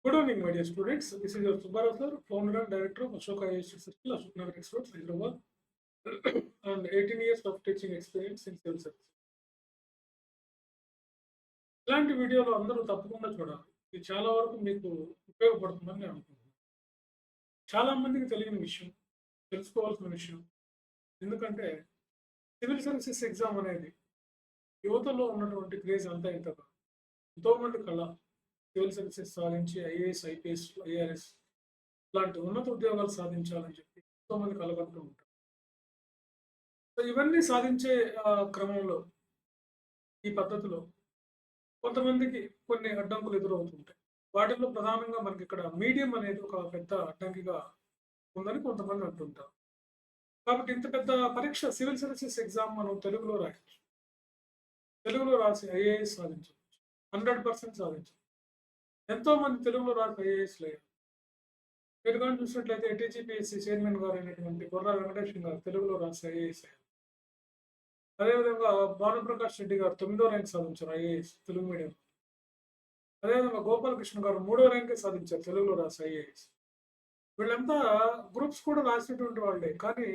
Good evening, my dear students. This is your Subbarao sir, founder and director of Ashoka ISC Circle, Ashok Nagar Experts, Hyderabad, and 18 years of teaching experience in civil service. ఇలాంటి వీడియోలు అందరూ తప్పకుండా చూడాలి. ఇది చాలా వరకు మీకు ఉపయోగపడుతుందని నేను అనుకుంటున్నాను. చాలా మందికి తెలియని విషయం, తెలుసుకోవాల్సిన విషయం. ఎందుకంటే సివిల్ సర్వీసెస్ ఎగ్జామ్ అనేది యువతలో ఉన్నటువంటి క్రేజ్ అంతా ఇంత కాదు. ఎంతోమంది కళ సివిల్ సర్వీసెస్ సాధించి ఐఏఎస్, ఐపీఎస్, ఐఆర్ఎస్ ఇలాంటి ఉన్నత ఉద్యోగాలు సాధించాలని చెప్పి ఎంతోమంది కలగంటూ ఉంటారు. సో ఇవన్నీ సాధించే క్రమంలో ఈ పద్ధతిలో కొంతమందికి కొన్ని అడ్డంకులు ఎదురవుతుంటాయి. వాటిల్లో ప్రధానంగా మనకి ఇక్కడ మీడియం అనేది ఒక పెద్ద అడ్డంకిగా ఉందని కొంతమంది అంటుంటారు. కాబట్టి ఇంత పెద్ద పరీక్ష సివిల్ సర్వీసెస్ ఎగ్జామ్ మనం తెలుగులో రాయొచ్చు. తెలుగులో రాసి ఐఏఎస్ సాధించవచ్చు. 100% సాధించవచ్చు. ఎంతో మంది తెలుగులో రాసి ఐఏఎస్ లేదు. మీరు కానీ చూసినట్లయితే టీజీపీఎస్సీ చైర్మన్ గారు అయినటువంటి బొర్రా వెంకటేశ్వర గారు తెలుగులో రాసి ఐఏఎస్ అయ్యారు. అదేవిధంగా భానుప్రకాష్ రెడ్డి గారు 9వ ర్యాంక్ సాధించారు ఐఏఎస్ తెలుగు మీడియం. అదేవిధంగా గోపాలకృష్ణ గారు 3వ ర్యాంకే సాధించారు తెలుగులో రాసి ఐఏఎస్. వీళ్ళంతా గ్రూప్స్ కూడా రాసినటువంటి వాళ్ళే, కానీ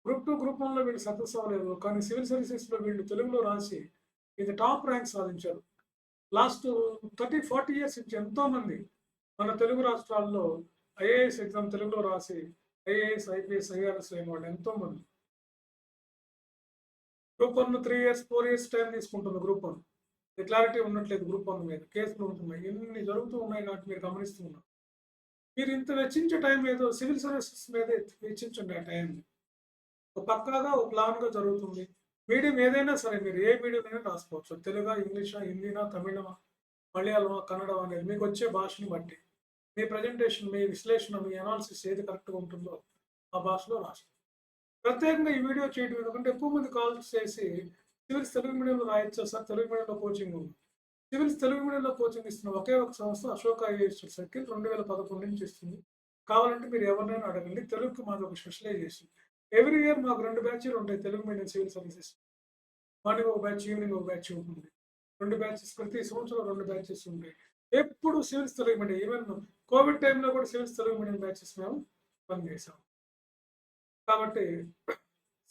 గ్రూప్ 2, గ్రూప్ 1లో వీళ్ళు సక్సెస్ అవ్వలేదు. కానీ సివిల్ సర్వీసెస్లో వీళ్ళు తెలుగులో రాసి ఇది టాప్ ర్యాంక్ సాధించారు. లాస్ట్ 30-40 ఇయర్స్ నుంచి ఎంతోమంది మన తెలుగు రాష్ట్రాల్లో ఐఏఎస్ ఎగ్జామ్ తెలుగులో రాసి ఐఏఎస్, ఐపీఎస్, ఐఆర్ఎస్ అయిన వాళ్ళు ఎంతోమంది. గ్రూప్ 1 3 ఇయర్స్ 4 ఇయర్స్ టైం తీసుకుంటుంది. గ్రూప్ 1 క్లారిటీ ఉండట్లేదు. గ్రూప్ 1 మీద కేసులు ఉంటున్నాయి, ఎన్ని జరుగుతూ ఉన్నాయి కాబట్టి మీరు గమనిస్తూ ఉన్నారు. మీరు ఇంత వెచ్చించే టైం ఏదో సివిల్ సర్వీసెస్ మీద వెచ్చించండి. ఆ టైం పక్కాగా ఒక ప్లాన్గా జరుగుతుంది. మీడియం ఏదైనా సరే మీరు ఏ మీడియం అయినా రాసుకోవచ్చు. తెలుగు, ఇంగ్లీషా, హిందీనా, తమిళమా, మలయాళమా, కన్నడం అనేది మీకు వచ్చే భాషని బట్టి మీ ప్రజెంటేషన్, మీ విశ్లేషణ, మీ అనాలిసిస్ ఏది కరెక్ట్గా ఉంటుందో ఆ భాషలో రాసుకోండి. ప్రత్యేకంగా ఈ వీడియో చేయడం ఎందుకంటే ఎక్కువ మంది కాల్స్ చేసి సివిల్స్ తెలుగు మీడియంలో రాయొచ్చా సార్, తెలుగు మీడియంలో కోచింగ్ ఉంది. సివిల్స్ తెలుగు మీడియంలో కోచింగ్ ఇస్తున్న ఒకే ఒక సంస్థ అశోక ఐఏఎస్ సర్కిల్ 2011 నుంచి ఇస్తుంది. కావాలంటే మీరు ఎవరినైనా అడగండి. తెలుగుకి మాది ఒక స్పెషలైజేషన్. ఎవ్రీ ఇయర్ మాకు 2 బ్యాచ్లు ఉంటాయి Telugu medium civil services. Morning ఒక బ్యాచ్, ఈవినింగ్ ఒక బ్యాచ్ ఉంటుంది. 2 బ్యాచెస్, ప్రతి సంవత్సరం 2 బ్యాచెస్ ఉంటాయి. ఎప్పుడు civils Telugu medium, even Covid టైంలో కూడా సివిల్స్ తెలుగు మీడియం బ్యాచెస్ మేము పనిచేసాం. కాబట్టి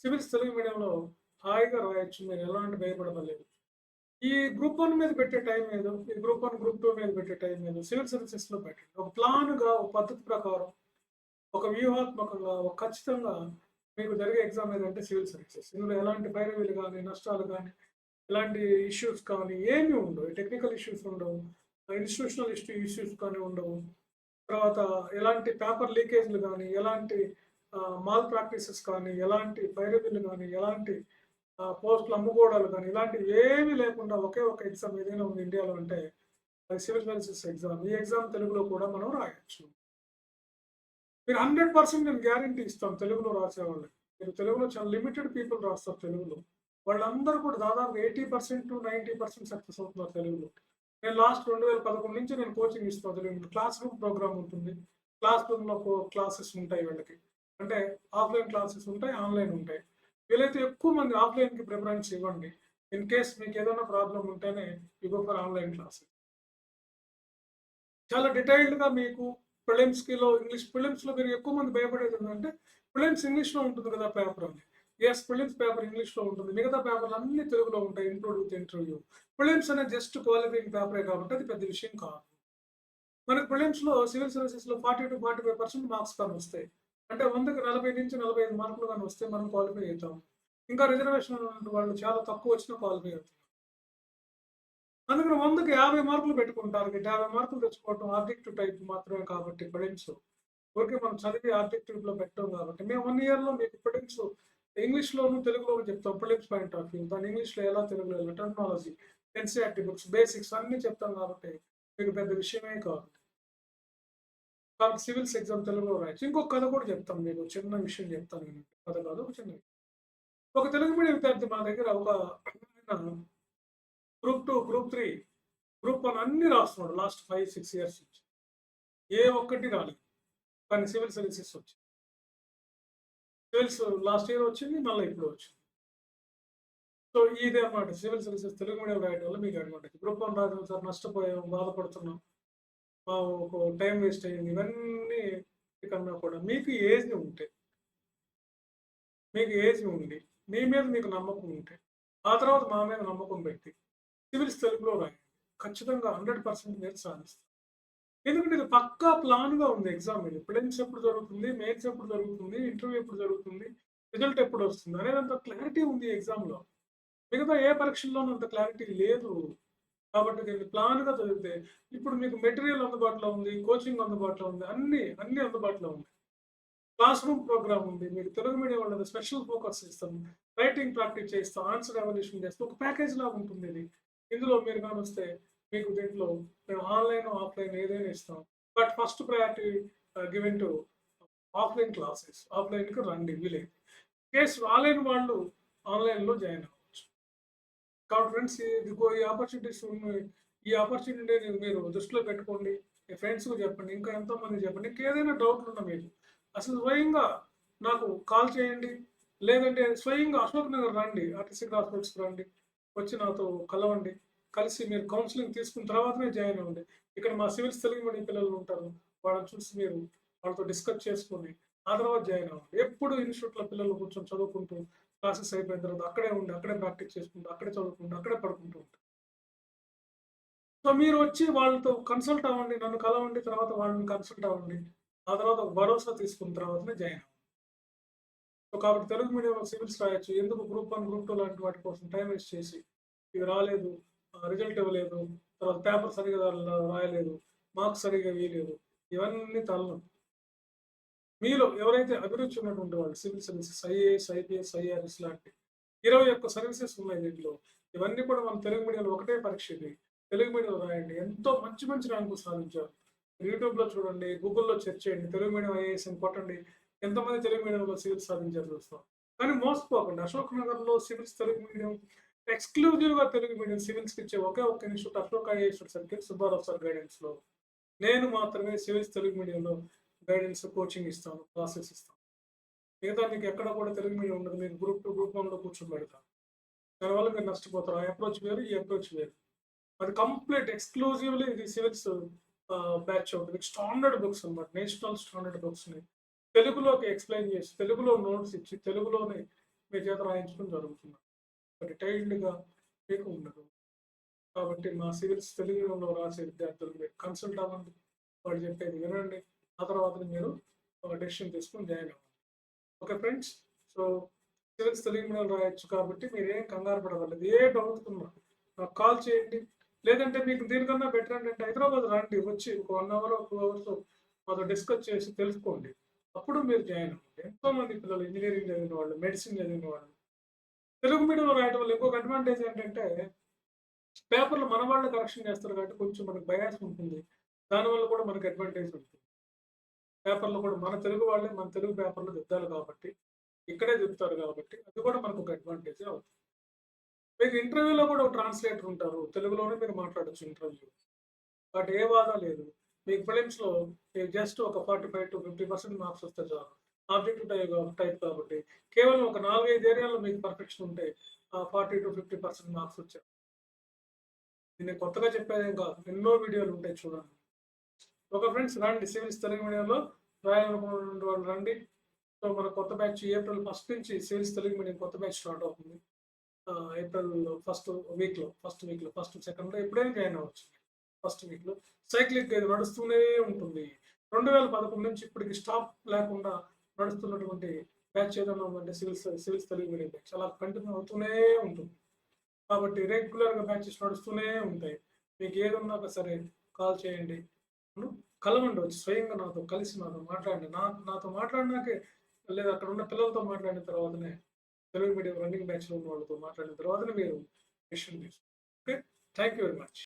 సివిల్స్ తెలుగు మీడియంలో హాయిగా రాయొచ్చు. మీరు ఎలాంటి భయపడలేదు. ఈ గ్రూప్ 1 మీద పెట్టే టైం ఏదో, ఈ గ్రూప్ 1, గ్రూప్ 2 మీద పెట్టే టైం ఏదో సివిల్ సర్వీసెస్లో పెట్టండి. ఒక ప్లాన్గా, ఒక పద్ధతి ప్రకారం, ఒక వ్యూహాత్మకంగా, ఒక ఖచ్చితంగా మీకు జరిగే ఎగ్జామ్ ఏదంటే సివిల్ సర్వీసెస్. ఇందులో ఎలాంటి పైరవీలు కానీ, నష్టాలు కానీ, ఎలాంటి ఇష్యూస్ కానీ ఏమీ ఉండవు. టెక్నికల్ ఇష్యూస్ ఉండవు, ఇన్స్టిట్యూషనల్ ఇష్యూస్ కానీ ఉండవు. తర్వాత ఎలాంటి పేపర్ లీకేజ్లు కానీ, ఎలాంటి మాల్ ప్రాక్టీసెస్ కానీ, ఎలాంటి పైరవీలు కానీ, ఎలాంటి పోస్టులు అమ్ముకోవడాలు కానీ, ఇలాంటివి ఏమీ లేకుండా ఒకే ఒక ఎగ్జామ్ ఏదైనా ఉంది ఇండియాలో అంటే అది సివిల్ సర్వీసెస్ ఎగ్జామ్. ఈ ఎగ్జామ్ తెలుగులో కూడా మనం రాయొచ్చు. మీరు 100% నేను గ్యారంటీ ఇస్తాను తెలుగులో రాసేవాళ్ళు. మీరు తెలుగులో చాలా లిమిటెడ్ పీపుల్ రాస్తారు తెలుగులో. వాళ్ళందరూ కూడా దాదాపు 80% to 90% సక్సెస్ అవుతున్నారు తెలుగులో. నేను లాస్ట్ 2011 నుంచి నేను కోచింగ్ ఇస్తాను తెలుగులో. క్లాస్ రూమ్ ప్రోగ్రామ్ ఉంటుంది. క్లాస్ రూమ్లో క్లాసెస్ ఉంటాయి వీళ్ళకి. అంటే ఆఫ్లైన్ క్లాసెస్ ఉంటాయి, ఆన్లైన్ ఉంటాయి. వీలైతే ఎక్కువ మంది ఆఫ్లైన్కి ప్రిఫరెన్స్ ఇవ్వండి. ఇన్ కేస్ మీకు ఏదైనా ప్రాబ్లం ఉంటేనే you go for online classes. చాలా డీటెయిల్డ్గా మీకు ప్రిలిమ్స్లో, ఇంగ్లీష్ ప్రిలిమ్స్లో మీరు ఎక్కువ మంది భయపడేది ఏంటంటే ప్రిలిమ్స్ ఇంగ్లీష్లో ఉంటుంది కదా పేపర్ అని. ఎస్, ప్రిలిమ్స్ పేపర్ ఇంగ్లీష్లో ఉంటుంది. మిగతా పేపర్లు అన్ని తెలుగులో ఉంటాయి, ఇంక్లూడ్ విత్ ఇంటర్వ్యూ. ప్రిలిమ్స్ అనేది జస్ట్ క్వాలిఫైయింగ్ పేపరే కాబట్టి అది పెద్ద విషయం కాదు. మనకి ప్రిలిమ్స్లో సివిల్ సర్వీసెస్లో 40 to 45% మార్క్స్ కానీ వస్తాయి. అంటే 100కి 40 నుంచి 45 మార్కులు కానీ వస్తే మనం క్వాలిఫై అవుతాం. ఇంకా రిజర్వేషన్ ఉన్న వాళ్ళు చాలా తక్కువ వచ్చినా క్వాలిఫై అవుతారు. అందుకని 100కి 50 మార్కులు పెట్టుకుంటారు. 50 మార్కులు తెచ్చుకోవటం ఆబ్జెక్టివ్ టైప్ మాత్రమే కాబట్టి ప్రిలిమ్స్. ఓకే, మనం చదివి ఆబ్జెక్టివ్లో పెట్టాం కాబట్టి మేము 1 ఇయర్లో మీకు ప్రిలిమ్స్ ఇంగ్లీష్లోను, తెలుగులోను చెప్తాం. ప్రిలిమ్స్ పాయింట్ ఆఫ్ వ్యూ దాని ఇంగ్లీష్లో ఎలా, తెలుగులో ఎలా, టెక్నాలజీ, ఎన్సీఆర్టీ బుక్స్, బేసిక్స్ అన్నీ చెప్తాం కాబట్టి మీకు పెద్ద విషయమే కాదు. కాబట్టి సివిల్స్ ఎగ్జామ్ తెలుగులో రాయొచ్చు. ఇంకొక కథ కూడా చెప్తాను మీకు, చిన్న విషయం చెప్తాను నేను. కథ కాదు, ఒక చిన్న ఒక తెలుగు మీడియం విద్యార్థి మా దగ్గర ఒక గ్రూప్ 2, గ్రూప్ 3, గ్రూప్ 1 అన్ని రాస్తున్నాడు లాస్ట్ 5-6 ఇయర్స్ నుంచి. ఏ ఒక్కటి రాలేదు, కానీ సివిల్ సర్వీసెస్ వచ్చింది. సివిల్స్ లాస్ట్ ఇయర్ వచ్చింది, మళ్ళీ ఇప్పుడు వచ్చింది. సో ఇదే అనమాట సివిల్ సర్వీసెస్ తెలుగు మీడియం రాయడం వల్ల మీకు అడ్వాంటేజ్. గ్రూప్ 1 రాయడం సార్ నష్టపోయాం, బాధపడుతున్నాం. ఒక టైం వేస్ట్ అయింది. ఇవన్నీ కన్నా కూడా మీకు ఏజ్ ఉండి, మీ మీద మీకు నమ్మకం ఉంటే, ఆ తర్వాత మా మీద నమ్మకం పెట్టి, సివిల్స్ తెలుగులో రాయండి. ఖచ్చితంగా 100% మీరు సాధిస్తారు. ఎందుకంటే ఇది పక్కా ప్లాన్‌గా ఉంది ఎగ్జామ్ ఇది. ప్రిలిమ్స్ ఎప్పుడు జరుగుతుంది, మెయిన్స్ ఎప్పుడు జరుగుతుంది, ఇంటర్వ్యూ ఎప్పుడు జరుగుతుంది, రిజల్ట్ ఎప్పుడొస్తుంది అనేదంత క్లారిటీ ఉంది ఎగ్జామ్‌లో. మిగతా ఏ పరీక్షల్లోనూ అంత క్లారిటీ లేదు. కాబట్టి దీన్ని ప్లాన్‌గా చదివితే ఇప్పుడు మీకు మెటీరియల్ అందుబాటులో ఉంది, కోచింగ్ అందుబాటులో ఉంది. అన్నీ అందుబాటులో ఉంది. క్లాస్ రూమ్ ప్రోగ్రామ్ ఉంది. మీకు తెలుగు మీడియం వాళ్ళది స్పెషల్ ఫోకస్ ఇస్తాం. రైటింగ్ ప్రాక్టీస్ చేస్తాం. ఆన్సర్ ఎవాల్యుయేషన్ చేస్తాం. ఒక ప్యాకేజ్ లాగా ఉంటుంది ఇది. ఇందులో మీరు గమనిస్తే మీకు దీంట్లో మేము ఆన్‌లైన్, ఆఫ్‌లైన్ ఏదైనా ఇస్తాం. But first priority given to offline classes. ఆఫ్‌లైన్‌కి రండి వీలైతే. కేస్ రాలేని వాళ్ళు ఆన్‌లైన్‌లో జాయిన్ అవ్వచ్చు. కాబట్టి ఫ్రెండ్స్ ఇదిగో ఈ ఆపర్చునిటీని మీరు దృష్టిలో పెట్టుకోండి. మీ ఫ్రెండ్స్‌కి చెప్పండి. ఇంకా ఎంతోమందికి చెప్పండి. ఇంకేదైనా డౌట్లున్నా మీకు అసలు స్వయంగా నాకు కాల్ చేయండి. లేదంటే స్వయంగా అశోక్ నగర్ రండి. ఆర్టీసీ క్రాస్ రోడ్స్‌కి రండి. వచ్చి నాతో కలవండి. కలిసి మీరు కౌన్సెలింగ్ తీసుకున్న తర్వాతనే జాయిన్ అవ్వండి. ఇక్కడ మా సివిల్స్ తెలుగు మీడియం పిల్లలు ఉంటారు. వాళ్ళని చూసి మీరు వాళ్ళతో డిస్కస్ చేసుకొని ఆ తర్వాత జాయిన్ అవ్వండి. ఎప్పుడు ఇన్‌స్టిట్యూట్‌లో పిల్లలు కూర్చొని చదువుకుంటూ క్లాసెస్ అయిపోయిన తర్వాత అక్కడే ఉండి, అక్కడే ప్రాక్టీస్ చేసుకుంటూ, అక్కడే చదువుకుంటూ, అక్కడే పడుకుంటూ ఉంటారు. సో మీరు వచ్చి వాళ్ళతో కన్సల్ట్ అవ్వండి. నన్ను కలవండి. తర్వాత వాళ్ళని కన్సల్ట్ అవ్వండి. ఆ తర్వాత ఒక భరోసా తీసుకున్న తర్వాతనే జాయిన్ అవ్వండి. సో కాబట్టి తెలుగు మీడియంలో సివిల్స్ రాయొచ్చు. ఎందుకు గ్రూప్ 1, గ్రూప్ 2 లాంటి వాటి కోసం టైం వేస్ట్ చేసి, ఇది రాలేదు, రిజల్ట్ ఇవ్వలేదు, తర్వాత పేపర్ సరిగ్గా రాయలేదు, మార్క్స్ సరిగ్గా వేయలేదు. ఇవన్నీ తలనొప్పి. మీలో ఎవరైతే అభిరుచి ఉన్నటువంటి వాళ్ళు civil services, IAS, IPS, IRS లాంటి 21 సర్వీసెస్ ఉన్నాయి దీంట్లో. ఇవన్నీ కూడా మన తెలుగు మీడియంలో ఒకటే పరీక్ష ఇది. తెలుగు మీడియంలో రాయండి. ఎంతో మంచి మంచి ర్యాంకులు సాధించారు. యూట్యూబ్‌లో చూడండి, గూగుల్‌లో సెర్చ్ చేయండి. తెలుగు మీడియం ఐఏఎస్ అని కొట్టండి. ఎంతమంది తెలుగు మీడియంలో సివిల్స్ సాధించారో చూస్తాం. కానీ మోసపోకండి. అశోక్ నగర్‌లో సివిల్స్ తెలుగు మీడియం ఎక్స్‌క్లూజివ్‌గా తెలుగు మీడియం సివిల్స్‌కి ఇచ్చే ఒకే ఒక్క institute Ashok IAS circle Subbarao sir గైడెన్స్‌లో. నేను మాత్రమే సివిల్స్ తెలుగు మీడియంలో గైడెన్స్, కోచింగ్ ఇస్తాను. క్లాసెస్ ఇస్తాను. మిగతా మీకు ఎక్కడ కూడా తెలుగు మీడియం ఉండదు. మీకు గ్రూప్ 2, గ్రూప్ 1లో కూర్చోబెడతాను. దానివల్ల మీరు నష్టపోతారు. ఆ అప్రోచ్ వేరు, ఈ అప్రోచ్ వేరు. అది కంప్లీట్ ఎక్స్‌క్లూజివ్‌లీ ఇది సివిల్స్ బ్యాచ్ ఒకటి. మీకు స్టాండర్డ్ బుక్స్ అన్నమాట. నేషనల్ స్టాండర్డ్ బుక్స్‌ని తెలుగులోకి ఎక్స్‌ప్లెయిన్ చేసి, తెలుగులో నోట్స్ ఇచ్చి, తెలుగులోనే మీ చేత రాయించడం జరుగుతుంది. డీటెయిల్డ్‌గా మీకు ఉండదు. కాబట్టి మా సివిల్స్ తెలుగులో రాసే విద్యార్థులు మీరు కన్సల్ట్ అవ్వండి. వాళ్ళు చెప్పేది వినండి. ఆ తర్వాతనే మీరు ఒక డెసిషన్ తీసుకొని జాయిన్ అవ్వండి. Okay friends. So civils Telugu మీడియంలో రాయొచ్చు కాబట్టి మీరేం కంగారు పడవద్దు. ఏ డౌట్ ఉన్నా నాకు కాల్ చేయండి. లేదంటే మీకు దీనికన్నా బెటర్ ఏంటంటే హైదరాబాద్ రండి. వచ్చి ఒక 1 అవర్, 2 అవర్స్ మాతో డిస్కస్ చేసి తెలుసుకోండి. అప్పుడు మీరు జాయిన్ అవ్వండి. ఎంతోమంది పిల్లలు ఇంజినీరింగ్ చదివిన వాళ్ళు, మెడిసిన్ చదివిన వాళ్ళు తెలుగు మీడియంలో రాయడం వల్ల ఇంకొక అడ్వాంటేజ్ ఏంటంటే పేపర్‌లో మన వాళ్ళే కరెక్షన్ చేస్తారు కాబట్టి కొంచెం మనకు బయాస్ ఉంటుంది. దానివల్ల కూడా మనకు అడ్వాంటేజ్ ఉంటుంది. పేపర్‌లో కూడా మన తెలుగు వాళ్ళే మన తెలుగు పేపర్‌లో దిద్దాలి కాబట్టి, ఇక్కడే దిద్దుతారు కాబట్టి అది కూడా మనకు ఒక అడ్వాంటేజే అవుతుంది. మీకు ఇంటర్వ్యూలో కూడా ఒక ట్రాన్స్‌లేటర్ ఉంటారు. తెలుగులోనే మీరు మాట్లాడొచ్చు ఇంటర్వ్యూ. బట్ ఏ బాధ లేదు. మీకు ప్రిలిమ్స్‌లో మీకు జస్ట్ ఒక 45-50% మార్క్స్ వస్తే చాలు. ఆబ్జెక్టివ్ టైప్ కాబట్టి కేవలం ఒక 4, 5 ఏరియాలో మీకు పర్ఫెక్షన్ ఉంటే 40-50% మార్క్స్ వచ్చాయి. ఇది నేను కొత్తగా చెప్పేదేం కాదు. ఎన్నో వీడియోలు ఉంటాయి చూడండి. ఓకే ఫ్రెండ్స్ రండి సివిల్స్ తెలుగు మీడియంలో రాయాలనుకున్న వాళ్ళు రండి. సో మన కొత్త బ్యాచ్ ఏప్రిల్ 1 నుంచి సివిల్స్ తెలుగు మీడియం కొత్త బ్యాచ్ స్టార్ట్ అవుతుంది. ఏప్రిల్ ఫస్ట్, సెకండ్‌లో ఎప్పుడైనా జాయిన్ అవ్వచ్చు. ఫస్ట్ వీక్‌లో సైక్లిక్ ఇది నడుస్తూనే ఉంటుంది. 2011 నుంచి ఇప్పటికి స్టాప్ లేకుండా నడుస్తున్నటువంటి బ్యాచ్ ఏదైనా ఉందంటే సివిల్స్ తెలుగు మీడియం బ్యాచ్. అలా కంటిన్యూ అవుతూనే ఉంటుంది. కాబట్టి రెగ్యులర్‌గా బ్యాచెస్ నడుస్తూనే ఉంటాయి. మీకు ఏదున్నా సరే కాల్ చేయండి. కలవండి వచ్చి స్వయంగా నాతో కలిసి నాతో మాట్లాడండి. నాతో మాట్లాడినాకే లేదా అక్కడ ఉన్న పిల్లలతో మాట్లాడిన తర్వాతనే తెలుగు మీడియం రన్నింగ్ బ్యాచ్‌లో ఉన్న వాళ్ళతో మాట్లాడిన తర్వాతనే మీరు డెసిషన్ తీసుకోండి. Okay. Thank you very much.